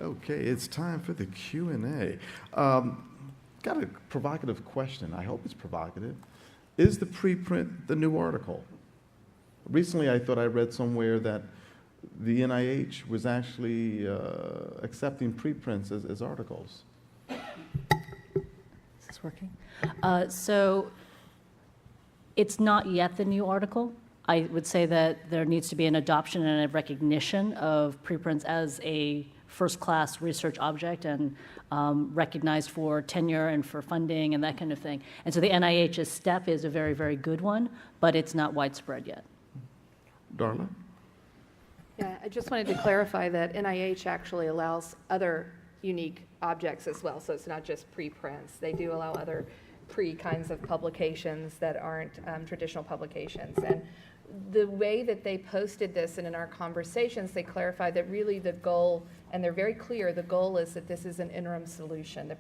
Okay, it's time for the Q&A. Got a provocative question. I hope it's provocative. Is the preprint the new article? Recently, I thought I read somewhere that the NIH was actually accepting preprints as articles. Is this working? So it's not yet the new article. I would say that there needs to be an adoption and a recognition of preprints as a first-class research object and recognized for tenure and for funding and that kind of thing. And so the NIH's step is a very, very good one, but it's not widespread yet. Darla? Yeah, I just wanted to clarify that NIH actually allows other unique objects as well, so it's not just preprints. They do allow other kinds of publications that aren't traditional publications. And the way that they posted this and in our conversations, they clarified that really the goal, and they're very clear, the goal is that this is an interim solution.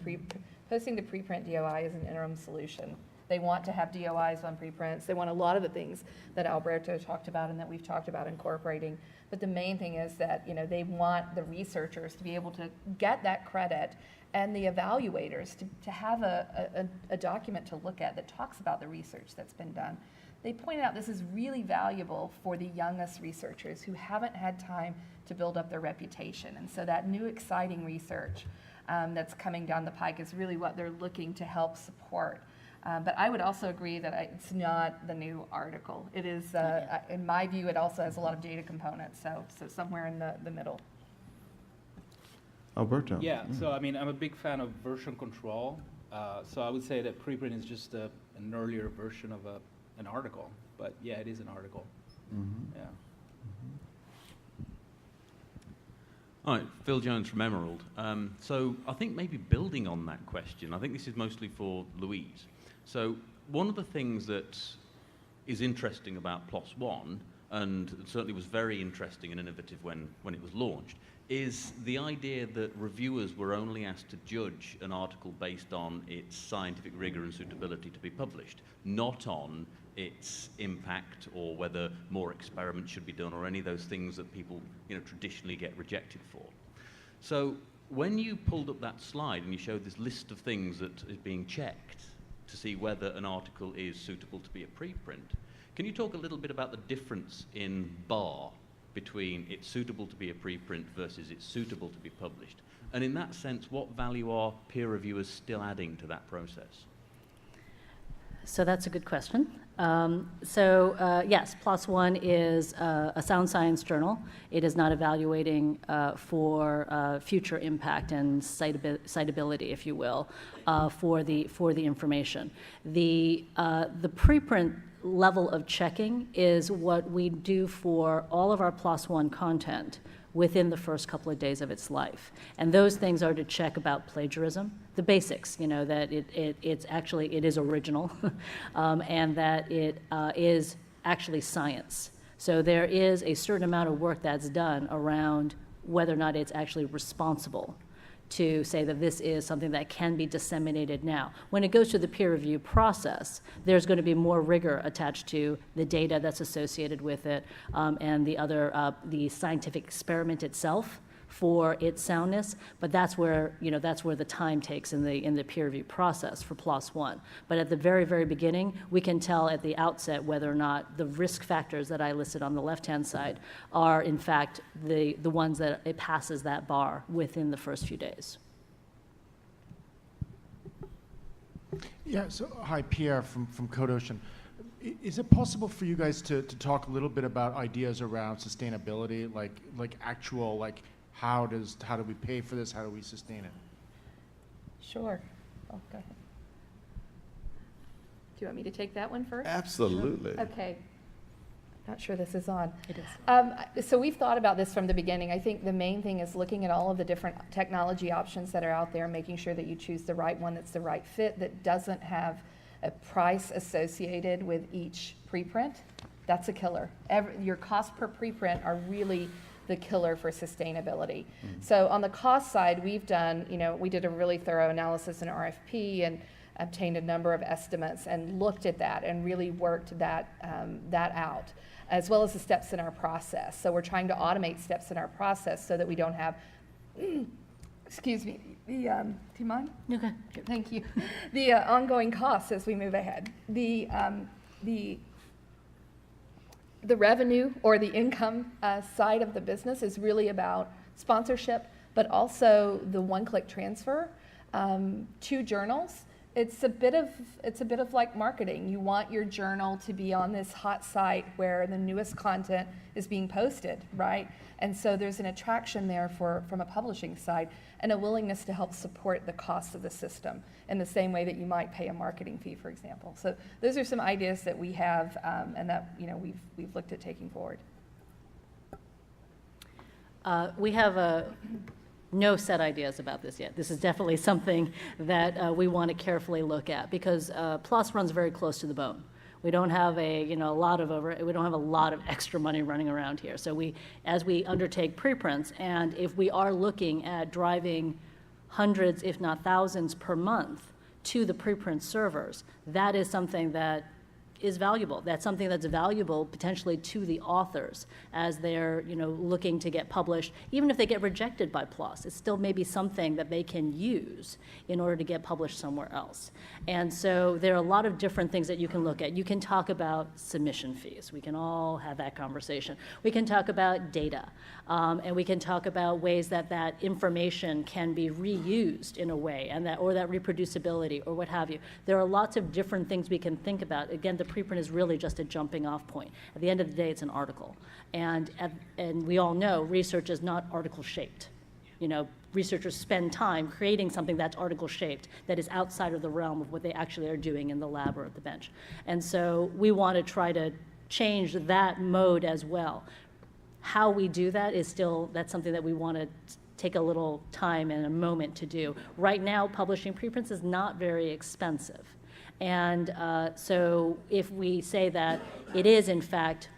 Posting the preprint DOI is an interim solution. They want to have DOIs on preprints. They want a lot of the things that Alberto talked about and that we've talked about incorporating. But the main thing is that they want the researchers to be able to get that credit and the evaluators to have a document to look at that talks about the research that's been done. They pointed out this is really valuable for the youngest researchers who haven't had time to build up their reputation. And so that new exciting research that's coming down the pike is really what they're looking to help support. But I would also agree that it's not the new article. It is, in my view, it also has a lot of data components, so somewhere in the middle. Alberto? Yeah, so I mean, I'm a big fan of version control. So I would say that preprint is just an earlier version of an article. But yeah, it is an article. Mm-hmm. Yeah. All right, Phil Jones from Emerald. So I think maybe building on that question, I think this is mostly for Louise. So one of the things that is interesting about PLOS One, and certainly was very interesting and innovative when it was launched, is the idea that reviewers were only asked to judge an article based on its scientific rigor and suitability to be published, not on its impact or whether more experiments should be done or any of those things that people traditionally get rejected for. So when you pulled up that slide and you showed this list of things that is being checked to see whether an article is suitable to be a preprint, can you talk a little bit about the difference in bar between it's suitable to be a preprint versus it's suitable to be published? And in that sense, what value are peer reviewers still adding to that process? So that's a good question. Yes, PLOS One is a sound science journal. It is not evaluating for future impact and citability, if you will, for the information. The preprint level of checking is what we do for all of our PLOS One content within the first couple of days of its life. And those things are to check about plagiarism, the basics, that it is original, and that it is actually science. So there is a certain amount of work that's done around whether or not it's actually responsible to say that this is something that can be disseminated now. When it goes to the peer review process, there's going to be more rigor attached to the data that's associated with it, and the scientific experiment itself for its soundness. But that's where the time takes in the peer review process for PLOS One. But at the very, very beginning, we can tell at the outset whether or not the risk factors that I listed on the left-hand side are in fact the ones that it passes that bar within the first few days. Yeah, so hi, Pierre from Code Ocean. Is it possible for you guys to talk a little bit about ideas around sustainability, like actual, how do we pay for this? How do we sustain it? Sure. Oh, go ahead. Do you want me to take that one first? Absolutely. Okay. Not sure this is on. It is. So we've thought about this from the beginning. I think the main thing is looking at all of the different technology options that are out there, making sure that you choose the right one that's the right fit, that doesn't have a price associated with each preprint. That's a killer. Your cost per preprint are really the killer for sustainability. Mm-hmm. So on the cost side, we did a really thorough analysis in RFP and obtained a number of estimates and looked at that and really worked that out, as well as the steps in our process. So we're trying to automate steps in our process so that we don't have excuse me, do you mind? Okay. Thank you. The ongoing costs as we move ahead. The revenue or the income side of the business is really about sponsorship, but also the one-click transfer to journals. It's a bit of like marketing. You want your journal to be on this hot site where the newest content is being posted, right? And so there's an attraction there from a publishing side and a willingness to help support the cost of the system in the same way that you might pay a marketing fee, for example. So those are some ideas that we have and that we've looked at taking forward. We have no set ideas about this yet. This is definitely something that we want to carefully look at because PLOS runs very close to the bone. We don't have we don't have a lot of extra money running around here. So as we undertake preprints, and if we are looking at driving hundreds, if not thousands per month to the preprint servers, that is something that is valuable. That's something that's valuable potentially to the authors as they're looking to get published. Even if they get rejected by PLOS, it's still maybe something that they can use in order to get published somewhere else. And so there are a lot of different things that you can look at. You can talk about submission fees. We can all have that conversation. We can talk about data, and we can talk about ways that information can be reused in a way, and that reproducibility or what have you. There are lots of different things we can think about. Again, the preprint is really just a jumping off point. At the end of the day, it's an article. And we all know research is not article shaped. Researchers spend time creating something that's article shaped, that is outside of the realm of what they actually are doing in the lab or at the bench. And so we want to try to change that mode as well. How we do that that's something that we want to take a little time and a moment to do. Right now, publishing preprints is not very expensive. And so if we say that it is, in fact,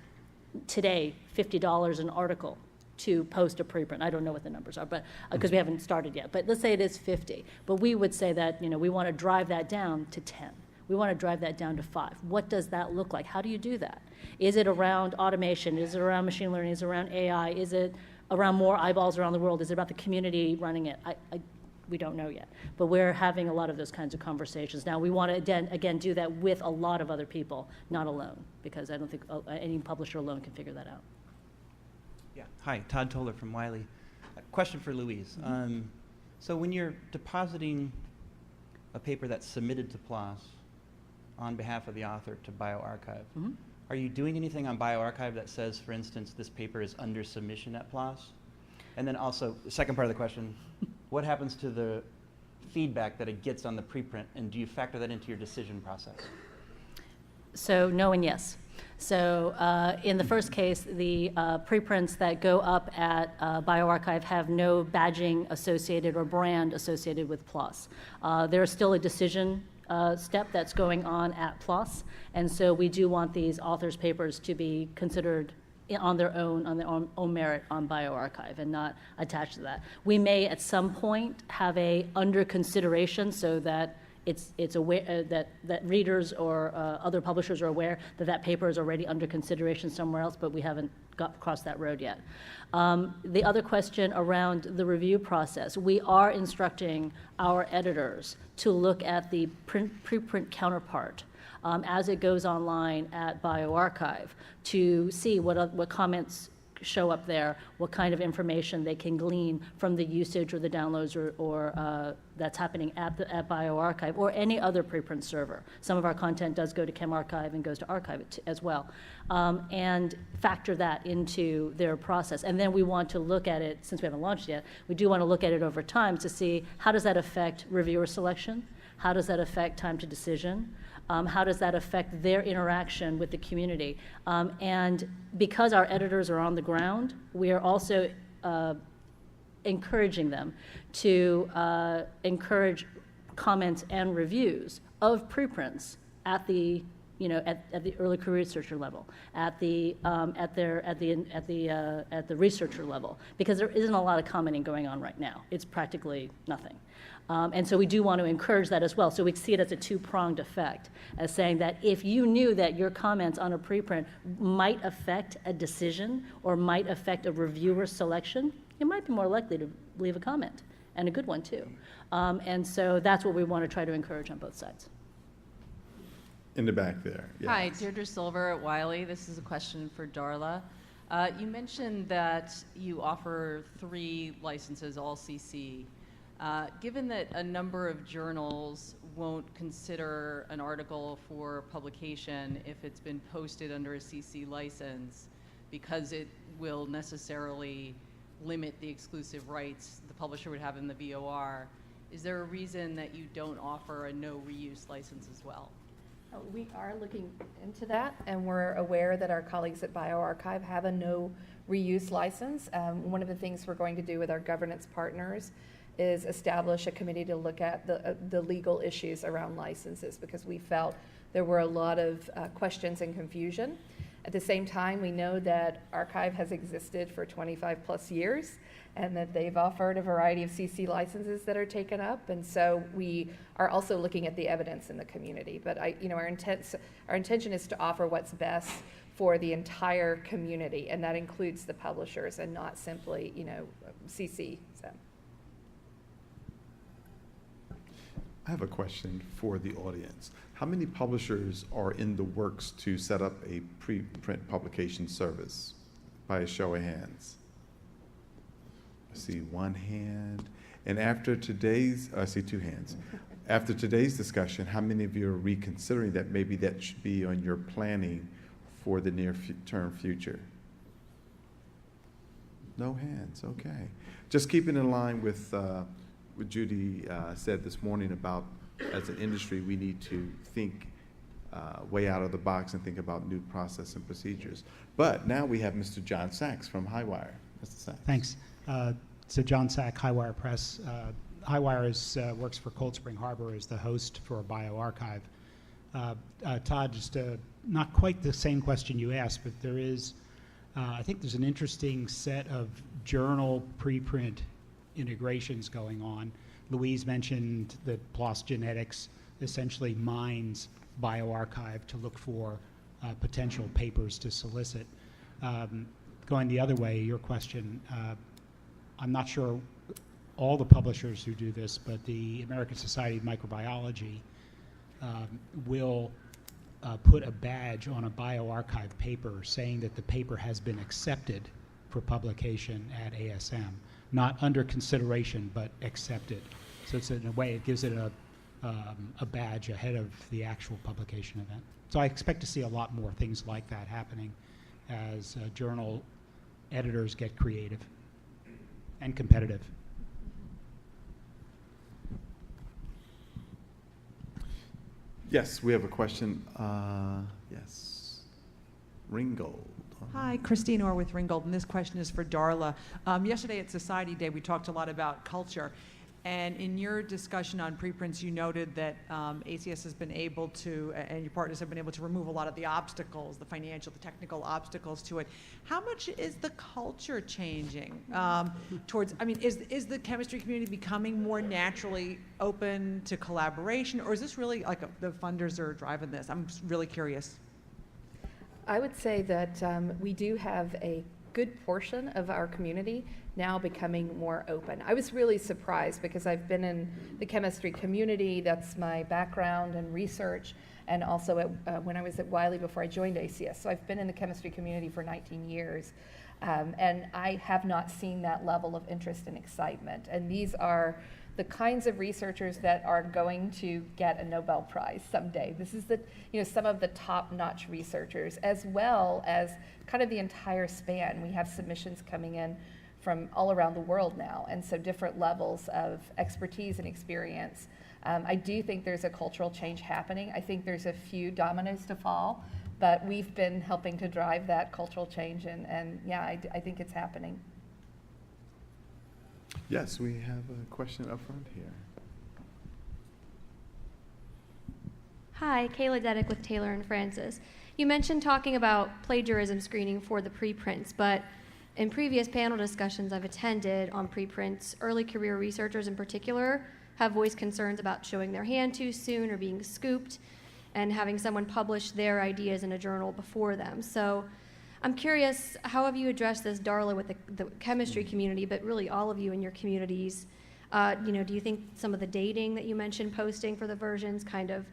today, $50 an article to post a preprint. I don't know what the numbers are, but because we haven't started yet. But let's say it is 50. But we would say that we want to drive that down to 10. We want to drive that down to 5. What does that look like? How do you do that? Is it around automation? Is it around machine learning? Is it around AI? Is it around more eyeballs around the world? Is it about the community running it? We don't know yet, but we're having a lot of those kinds of conversations. Now, we want to, again, do that with a lot of other people, not alone, because I don't think any publisher alone can figure that out. Yeah. Hi, Todd Toller from Wiley. A question for Louise. So when you're depositing a paper that's submitted to PLOS on behalf of the author to bioRxiv, are you doing anything on bioRxiv that says, for instance, this paper is under submission at PLOS? And then also, the second part of the question, what happens to the feedback that it gets on the preprint, and do you factor that into your decision process? So no and yes. So in the first case, the preprints that go up at bioRxiv have no badging associated or brand associated with PLOS. There's still a decision step that's going on at PLOS, and so we do want these authors' papers to be considered on their own merit on bioRxiv and not attached to that. We may at some point have a under consideration so that it's aware that readers or other publishers are aware that paper is already under consideration somewhere else, but we haven't crossed that road yet. The other question around the review process, we are instructing our editors to look at the preprint counterpart as it goes online at bioRxiv to see what comments show up there, what kind of information they can glean from the usage or the downloads or that's happening at bioRxiv or any other preprint server. Some of our content does go to ChemArchive and goes to Archive as well, and factor that into their process. And then we want to look at it, since we haven't launched yet, we do want to look at it over time to see how does that affect reviewer selection, how does that affect time to decision, how does that affect their interaction with the community? And because our editors are on the ground, we are also encouraging them to encourage comments and reviews of preprints at the at the early career researcher level, at the researcher level, because there isn't a lot of commenting going on right now. It's practically nothing. And so we do want to encourage that as well. So we see it as a two-pronged effect, as saying that if you knew that your comments on a preprint might affect a decision or might affect a reviewer selection, you might be more likely to leave a comment. and a good one, too. And so that's what we want to try to encourage on both sides. In the back there, yes. Hi, Deirdre Silver at Wiley. This is a question for Darla. You mentioned that you offer 3 licenses, all CC. Given that a number of journals won't consider an article for publication if it's been posted under a CC license because it will necessarily limit the exclusive rights the publisher would have in the VOR, is there a reason that you don't offer a no reuse license as well? We are looking into that, and we're aware that our colleagues at bioRxiv have a no reuse license. One of the things we're going to do with our governance partners is establish a committee to look at the legal issues around licenses, because we felt there were a lot of questions and confusion. At the same time, we know that Archive has existed for 25 plus years, and that they've offered a variety of CC licenses that are taken up, and so we are also looking at the evidence in the community. But our intention is to offer what's best for the entire community, and that includes the publishers and not simply CC. So. I have a question for the audience. How many publishers are in the works to set up a preprint publication service? By a show of hands. I see one hand. And after today's, I see 2 hands. After today's discussion, how many of you are reconsidering that maybe that should be on your planning for the near-term future? No hands, okay. Just keeping in line with what Judy said this morning about, as an industry, we need to think way out of the box and think about new process and procedures. But now we have Mr. John Sachs from Highwire. Mr. Sachs. Thanks. So John Sack, Highwire Press. Highwire works for Cold Spring Harbor as the host for bioRxiv. Todd, just not quite the same question you asked, but there is, I think there's an interesting set of journal preprint integrations going on. Louise mentioned that PLOS Genetics essentially mines bioRxiv to look for potential papers to solicit. Going the other way, your question, I'm not sure all the publishers who do this, but the American Society of Microbiology will put a badge on a bioRxiv paper saying that the paper has been accepted for publication at ASM. Not under consideration, but accepted. So it's, in a way, it gives it a badge ahead of the actual publication event. So I expect to see a lot more things like that happening as journal editors get creative and competitive. Yes, we have a question. Yes, Ringgold. Hi, Christine Orr with Ringgold, and this question is for Darla. Yesterday at Society Day, we talked a lot about culture, and in your discussion on preprints, you noted that ACS has been able to, and your partners have been able to remove a lot of the obstacles, the financial, the technical obstacles to it. How much is the culture changing towards, I mean, is the chemistry community becoming more naturally open to collaboration, or is this really like the funders are driving this? I'm just really curious. I would say that we do have a good portion of our community now becoming more open. I was really surprised because I've been in the chemistry community, that's my background and research, and also when I was at Wiley before I joined ACS. So I've been in the chemistry community for 19 years, and I have not seen that level of interest and excitement. And these are the kinds of researchers that are going to get a Nobel Prize someday. This is some of the top-notch researchers, as well as kind of the entire span. We have submissions coming in from all around the world now, and so different levels of expertise and experience. I do think there's a cultural change happening. I think there's a few dominoes to fall, but we've been helping to drive that cultural change, and yeah, I think it's happening. Yes, we have a question up front here. Hi, Kayla Dedick with Taylor and Francis. You mentioned talking about plagiarism screening for the preprints, but in previous panel discussions I've attended on preprints, early career researchers in particular have voiced concerns about showing their hand too soon or being scooped and having someone publish their ideas in a journal before them. So I'm curious, how have you addressed this, Darla, with the chemistry community, but really all of you in your communities, Do you think some of the dating that you mentioned posting for the versions kind of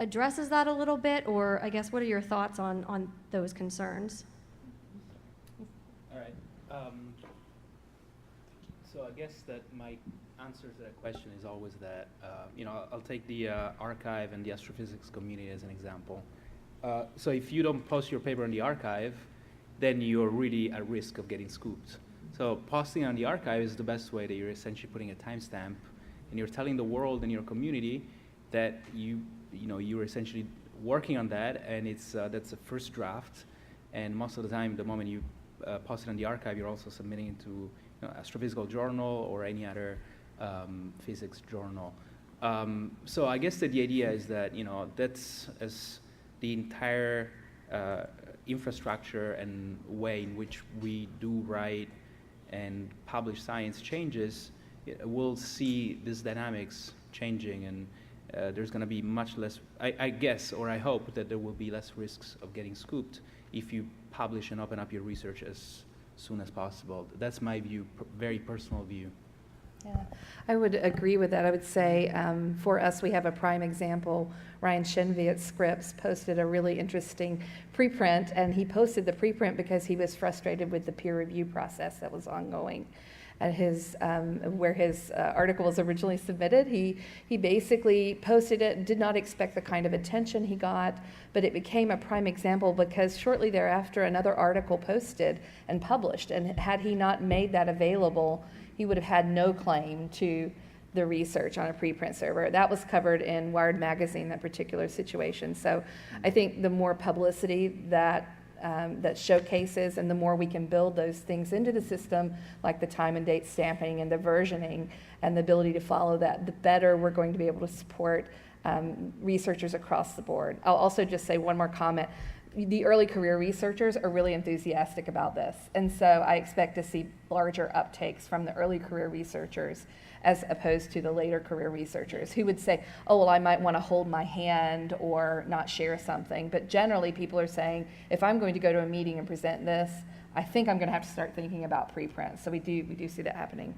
addresses that a little bit? Or I guess, what are your thoughts on those concerns? All right. So I guess that my answer to that question is always that, I'll take the archive and the astrophysics community as an example. So if you don't post your paper on the archive, then you're really at risk of getting scooped. So posting on the archive is the best way that you're essentially putting a timestamp, and you're telling the world and your community that you're essentially working on that, and that's a first draft. And most of the time, the moment you post it on the archive, you're also submitting it to astrophysical journal or any other physics journal. So I guess that the idea is that that's as the entire infrastructure and way in which we do write and publish science changes, we'll see these dynamics changing, and there's going to be much less, I guess, or I hope that there will be less risks of getting scooped if you publish and open up your research as soon as possible. That's my view, very personal view. Yeah, I would agree with that. I would say for us, we have a prime example. Ryan Shenvey at Scripps posted a really interesting preprint, and he posted the preprint because he was frustrated with the peer review process that was ongoing at where his article was originally submitted. He basically posted it, did not expect the kind of attention he got, but it became a prime example because shortly thereafter another article posted and published, and had he not made that available, he would have had no claim to the research on a preprint server. That was covered in Wired magazine, that particular situation. So I think the more publicity that showcases, and the more we can build those things into the system, like the time and date stamping and the versioning and the ability to follow that, the better we're going to be able to support researchers across the board. I'll also just say one more comment. The early career researchers are really enthusiastic about this, and so I expect to see larger uptakes from the early career researchers as opposed to the later career researchers who would say, oh, well, I might want to hold my hand or not share something. But generally, people are saying, if I'm going to go to a meeting and present this, I think I'm going to have to start thinking about preprints. So we do see that happening.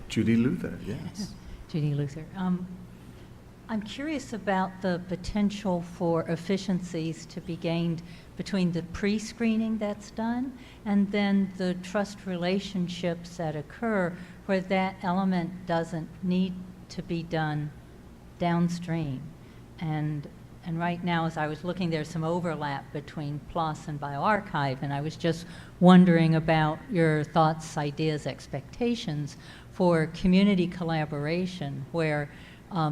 Judy Luther, yes. Judy Luther. I'm curious about the potential for efficiencies to be gained between the pre-screening that's done and then the trust relationships that occur where that element doesn't need to be done downstream. And right now, as I was looking, there's some overlap between PLOS and bioRxiv, and I was just wondering about your thoughts, ideas, expectations for community collaboration where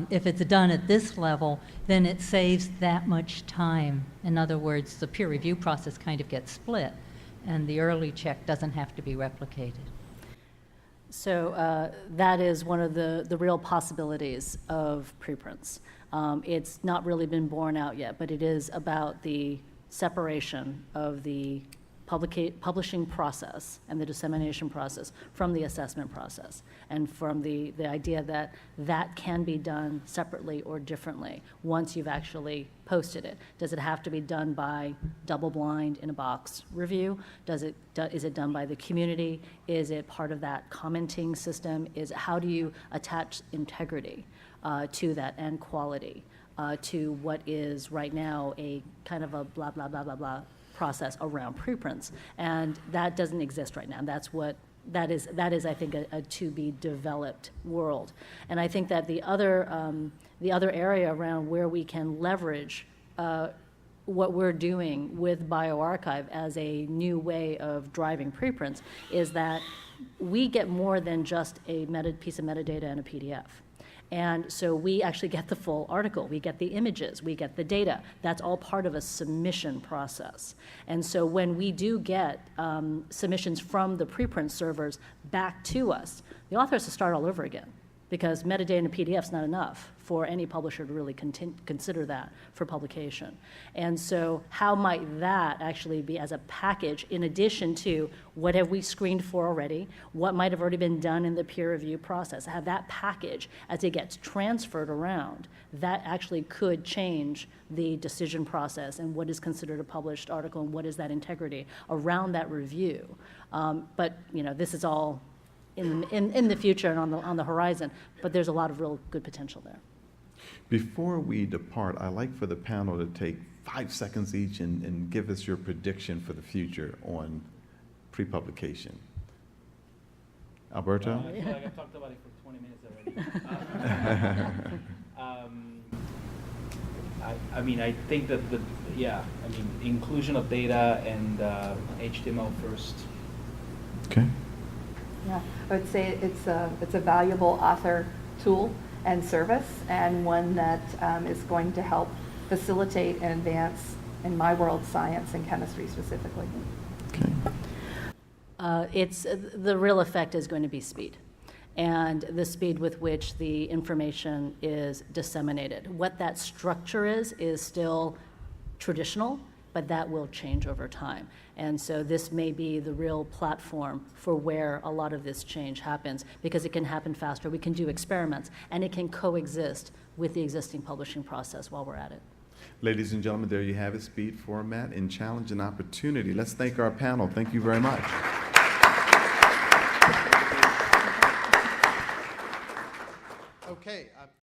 if it's done at this level, then it saves that much time. In other words, the peer review process kind of gets split, and the early check doesn't have to be replicated. So that is one of the real possibilities of preprints. It's not really been borne out yet, but it is about the separation of the publishing process and the dissemination process from the assessment process, and from the idea that that can be done separately or differently once you've actually posted it. Does it have to be done by double-blind in a box review? Is it done by the community? Is it part of that commenting system? How do you attach integrity to that and quality to what is right now a kind of a blah, blah, blah, blah, blah process around preprints, and that doesn't exist right now. That is, I think, a to be developed world. And I think that the other area around where we can leverage what we're doing with bioRxiv as a new way of driving preprints is that we get more than just a piece of metadata and a PDF. And so we actually get the full article, we get the images, we get the data. That's all part of a submission process. And so when we do get submissions from the preprint servers back to us, the author has to start all over again, because metadata in a PDF is not enough for any publisher to really consider that for publication. And so how might that actually be as a package in addition to what have we screened for already, what might have already been done in the peer review process, have that package as it gets transferred around, that actually could change the decision process and what is considered a published article and what is that integrity around that review. But this is all in the future and on the horizon, but there's a lot of real good potential there. Before we depart, I'd like for the panel to take 5 seconds each and give us your prediction for the future on pre-publication. Alberto? I feel like I've talked about it for 20 minutes already. I mean, I think that inclusion of data and HTML first. Okay. Yeah, I would say it's a valuable author tool and service, and one that is going to help facilitate and advance, in my world, science and chemistry specifically. Okay. The real effect is going to be speed, and the speed with which the information is disseminated. What that structure is still traditional, but that will change over time. And so this may be the real platform for where a lot of this change happens, because it can happen faster. We can do experiments, and it can coexist with the existing publishing process while we're at it. Ladies and gentlemen, there you have it, speed format and challenge and opportunity. Let's thank our panel. Thank you very much. Okay.